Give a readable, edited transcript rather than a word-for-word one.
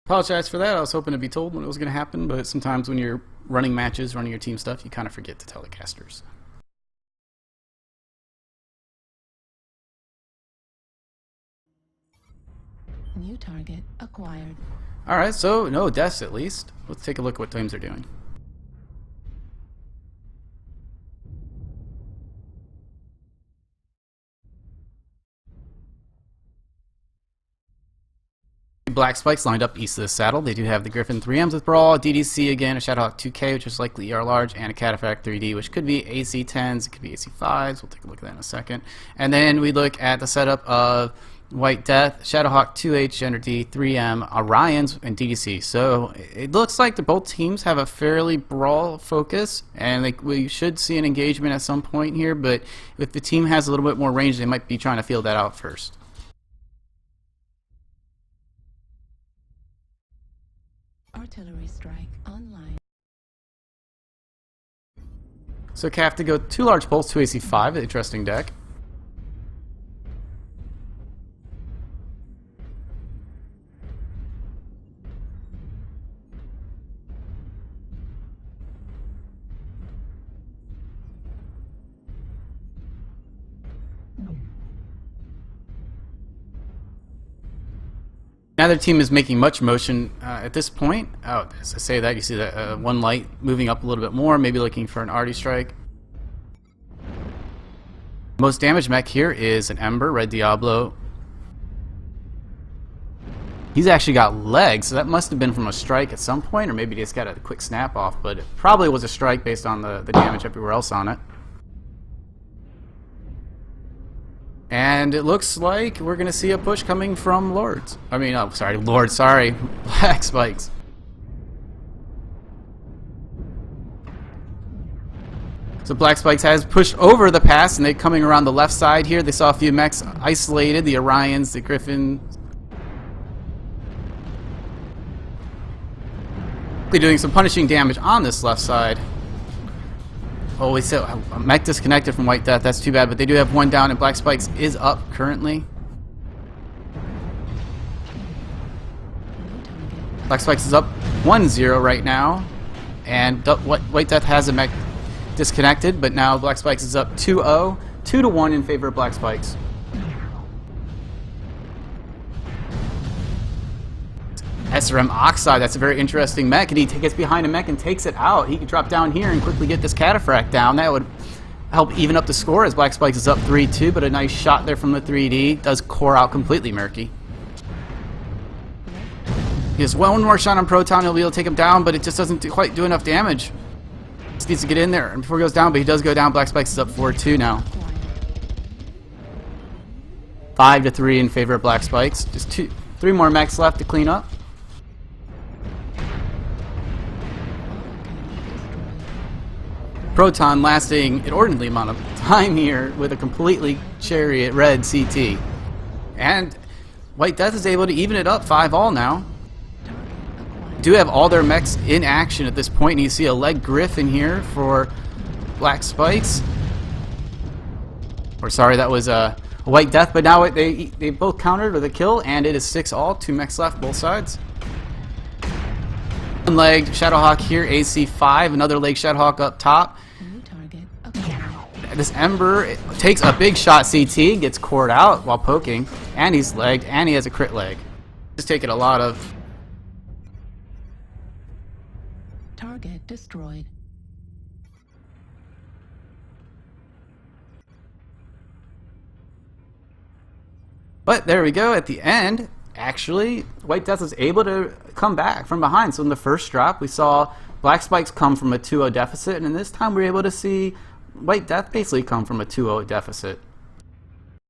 Apologize for that. I was hoping to be told when it was going to happen, but sometimes when you're running matches, running your team stuff, you kind of forget to tell the casters. New target acquired. Alright, so no deaths at least. Let's take a look at what teams are doing. Black Spikes lined up east of the saddle. They do have the Griffin 3Ms with Brawl, DDC again, a Shadowhawk 2K, which is likely ER large, and a Cataphract 3D, which could be AC 10s, it could be AC 5s. We'll take a look at that in a second. And then we look at the setup of White Death, Shadowhawk 2H, Gender D, 3M, Orions, and DDC. So it looks like both teams have a fairly Brawl focus, and we should see an engagement at some point here, but if the team has a little bit more range, they might be trying to feel that out first. Artillery strike online. So Calf to go 2 large pulse, 2 AC 5, an interesting deck. Neither team is making much motion at this point. Oh, as I say that, you see that one light moving up a little bit more, maybe looking for an Artie strike. Most damage mech here is an Ember, Red Diablo. He's actually got legs, so that must have been from a strike at some point, or maybe he just got a quick snap off, but it probably was a strike based on the damage everywhere else on it. And it looks like we're going to see a push coming from Lords. I mean, oh, sorry, Lords, sorry. Black Spikes. So Black Spikes has pushed over the pass, and they're coming around the left side here. They saw a few mechs isolated, the Orions, the Griffin. They're doing some punishing damage on this left side. Oh, we said a mech disconnected from White Death. That's too bad, but they do have one down, and Black Spikes is up currently. Black Spikes is up 1-0 right now, and White Death has a mech disconnected, but now Black Spikes is up 2-0, 2-1 in favor of Black Spikes. SRM Oxide, that's a very interesting mech, and he gets behind a mech and takes it out. He can drop down here and quickly get this Cataphract down. That would help even up the score as Black Spikes is up 3-2, but a nice shot there from the 3D does core out completely Murky. He has one more shot on Proton, he'll be able to take him down, but it just doesn't quite do enough damage. Just needs to get in there before he goes down, but he does go down. Black Spikes is up 4-2 now. 5-3 in favor of Black Spikes. Just 3 more mechs left to clean up. Proton lasting an ordinary amount of time here with a completely Chariot red CT. And White Death is able to even it up 5-all now. Do have all their mechs in action at this point, and you see a leg Griffin here for Black Spikes. Or sorry, that was a White Death, but now they both countered with a kill, and it is 6-all, 2 mechs left, both sides. One leg Shadowhawk here, AC 5, another leg Shadowhawk up top. This Ember takes a big shot CT, gets cored out while poking, and he's legged, and he has a crit leg. Just taking a lot of... Target destroyed. But there we go, at the end, actually, White Death was able to come back from behind. So in the first drop, we saw Black Spikes come from a 2-0 deficit, and this time we were able to see White Death basically come from a 2-0 deficit.